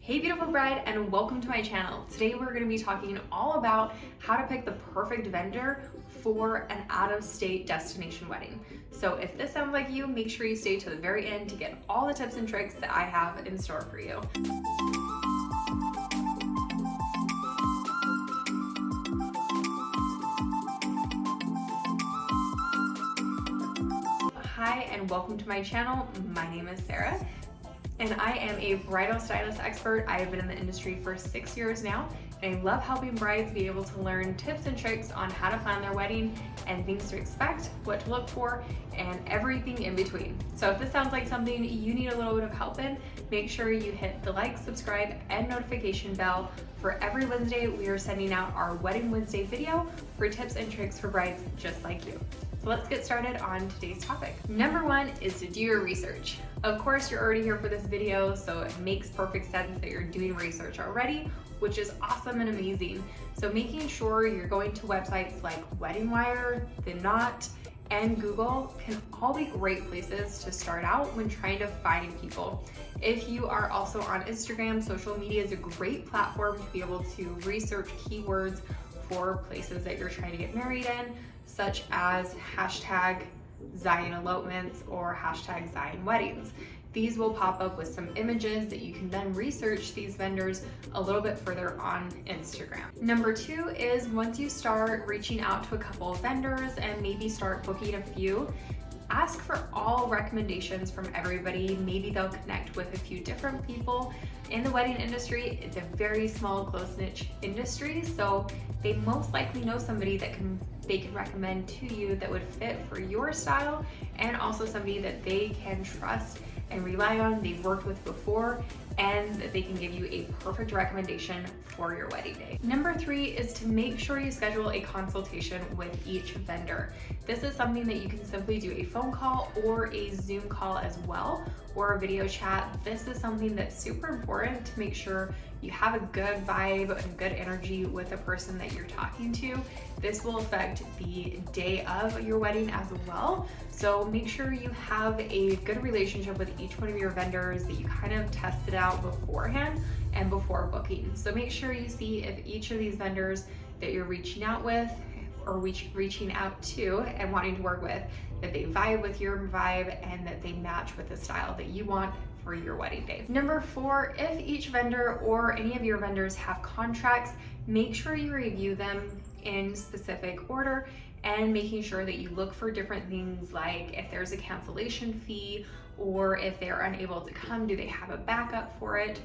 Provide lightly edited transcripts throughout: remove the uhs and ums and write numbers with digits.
Hey beautiful bride, and welcome to my channel. Today we're going to be talking all about how to pick the perfect vendor for an out-of-state destination wedding. So if this sounds like you, make sure you stay to the very end to get all the tips and tricks that I have in store for you. Hi and welcome to my channel. My name is Sarah and I am a bridal stylist expert. I have been in the industry for 6 years now, and I love helping brides be able to learn tips and tricks on how to plan their wedding and things to expect, what to look for, and everything in between. So if this sounds like something you need a little bit of help in, make sure you hit the like, subscribe, and notification bell. For every Wednesday, we are sending out our Wedding Wednesday video for tips and tricks for brides just like you. So let's get started on today's topic. Number one is to do your research. Of course, you're already here for this video, so it makes perfect sense that you're doing research already, which is awesome and amazing. So making sure you're going to websites like Wedding Wire, The Knot, and Google can all be great places to start out when trying to find people. If you are also on Instagram, social media is a great platform to be able to research keywords for places that you're trying to get married in, such as hashtag Zion elopements or hashtag Zion weddings. These will pop up with some images that you can then research these vendors a little bit further on Instagram. Number two is once you start reaching out to a couple of vendors and maybe start booking a few, ask for all recommendations from everybody. Maybe they'll connect with a few different people. In the wedding industry, it's a very small, close-knit industry, so they most likely know somebody that they can recommend to you that would fit for your style, and also somebody that they can trust and rely on, they've worked with before, and that they can give you a perfect recommendation for your wedding day. Number three is to make sure you schedule a consultation with each vendor. This is something that you can simply do a phone call or a Zoom call as well, or a video chat. This is something that's super important to make sure you have a good vibe and good energy with the person that you're talking to. This will affect the day of your wedding as well. So make sure you have a good relationship with each one of your vendors, that you kind of tested out beforehand and before booking. So make sure you see if each of these vendors that you're reaching out with or reaching out to and wanting to work with, that they vibe with your vibe and that they match with the style that you want for your wedding day. Number four, if each vendor or any of your vendors have contracts, make sure you review them in specific order, and making sure that you look for different things like if there's a cancellation fee, or if they're unable to come, do they have a backup for it?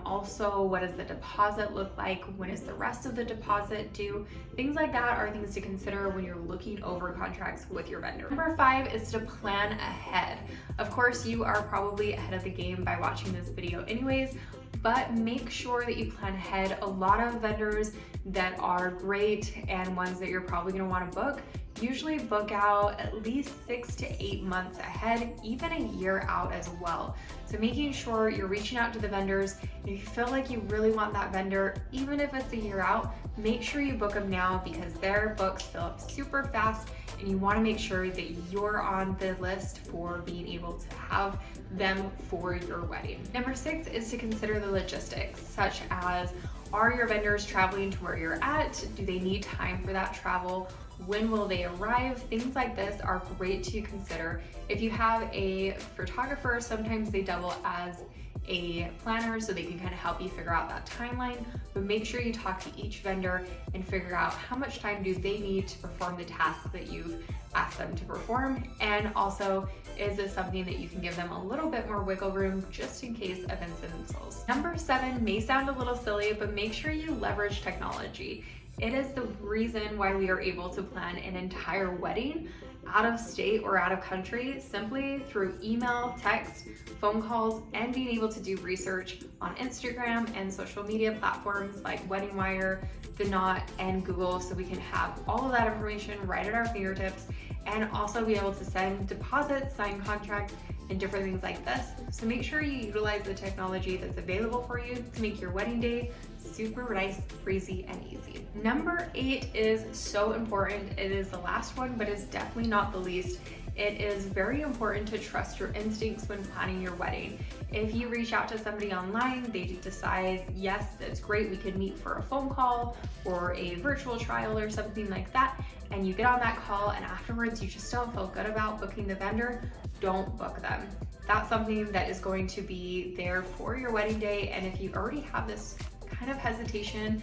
Also, what does the deposit look like? When is the rest of the deposit due? Things like that are things to consider when you're looking over contracts with your vendor. Number five is to plan ahead. Of course, you are probably ahead of the game by watching this video anyways, but make sure that you plan ahead. A lot of vendors that are great and ones that you're probably gonna wanna book usually book out at least 6 to 8 months ahead, even a year out as well. So making sure you're reaching out to the vendors, and if you feel like you really want that vendor, even if it's a year out, make sure you book them now, because their books fill up super fast and you wanna make sure that you're on the list for being able to have them for your wedding. Number six is to consider the logistics, such as, are your vendors traveling to where you're at? Do they need time for that travel? When will they arrive? Things like this are great to consider. If you have a photographer, sometimes they double as a planner, so they can kind of help you figure out that timeline, but make sure you talk to each vendor and figure out how much time do they need to perform the task that you've asked them to perform, and also, is this something that you can give them a little bit more wiggle room just in case of incidentals. Number seven may sound a little silly, but make sure you leverage technology. It is the reason why we are able to plan an entire wedding out of state or out of country simply through email, text, phone calls, and being able to do research on Instagram and social media platforms like Wedding Wire, The Knot, and Google, so we can have all of that information right at our fingertips, and also be able to send deposits, sign contracts, and different things like this. So make sure you utilize the technology that's available for you to make your wedding day super nice, breezy, and easy. Number eight is so important. It is the last one, but it's definitely not the least, It is very important to trust your instincts when planning your wedding. If you reach out to somebody online, they decide, yes, that's great, we could meet for a phone call or a virtual trial or something like that, and you get on that call and afterwards you just don't feel good about booking the vendor, don't book them. That's something that is going to be there for your wedding day, and if you already have this kind of hesitation,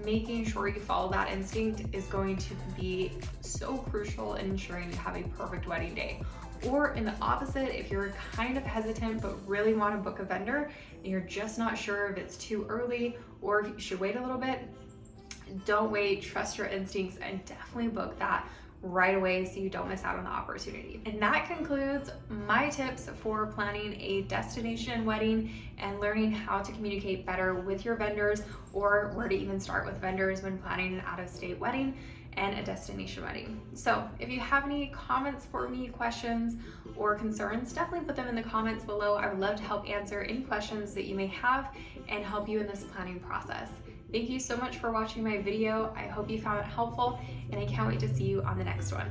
making sure you follow that instinct is going to be so crucial in ensuring you have a perfect wedding day. Or in the opposite, if you're kind of hesitant but really want to book a vendor and you're just not sure if it's too early or if you should wait a little bit, don't wait, trust your instincts and definitely book that right away so you don't miss out on the opportunity. And that concludes my tips for planning a destination wedding and learning how to communicate better with your vendors, or where to even start with vendors when planning an out-of-state wedding and a destination wedding. So if you have any comments for me, questions or concerns, definitely put them in the comments below. I would love to help answer any questions that you may have and help you in this planning process. Thank you so much for watching my video. I hope you found it helpful, and I can't wait to see you on the next one.